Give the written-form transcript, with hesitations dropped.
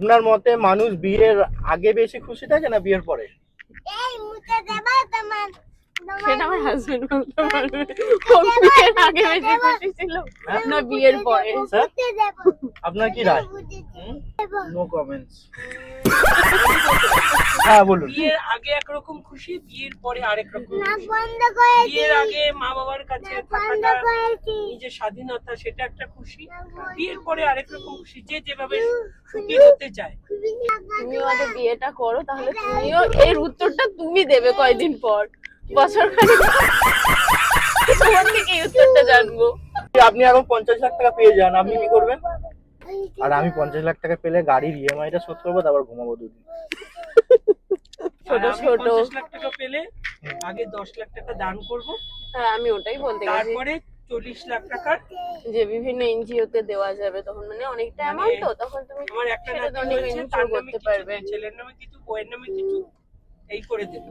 আপনার মতে মানুষ বিয়ের আগে বেশি খুশি থাকে না বিয়ের পরে? সেটা আমার হাজবেন্ড বলতে পারবে। ও বিয়ের আগে বেশি খুশি ছিল না বিয়ের পরে? স্যার আপনার কি রায়? No comments. হ্যাঁ বলুন। বিয়ের আগে একরকম খুশি, বিয়ের পরে আরেক রকম খুশি। বিয়ের আগে মা বাবার কাছে থাকাটা, নিজের স্বাধীনতা, সেটা একটা খুশি। বিয়ের পরে আরেক রকম খুশি, যে যেভাবে সুখী হতে চায়। তুমিও আগে বিয়েটা করো, তাহলে তুমিও এর উত্তরটা তুমি দেবে কয়দিন পর, বছর খানিক তোমার থেকে এই উত্তরটা জানবো। আপনি এখন 50 লাখ টাকা পেয়ে যান, আপনি কি করবেন? আর আমি 50 লাখ টাকা পেলে গাড়ির ইএমআইটা শোধ করবো, তারপর ঘুমাবো দুদিন। ছোট আর আমি ছোট 50 লাখ টাকা পেলে আগে 10 লাখ টাকা দান করব, হ্যাঁ আমি ওটাই বলতে গেছি, তারপরে 40 লাখ টাকার যে বিভিন্ন এনজিও তে দেওয়া যাবে তখন, মানে অনেকটা অ্যামাউন্ট, তো তখন তুমি আমার একটা সেটা নাতি তো অনেক হয়েছে, এনজিও তার নামে করতে কিছু, পারবে। ছেলের নামে কিছু, বউয়ের নামে কিছু, এই করে দেবো।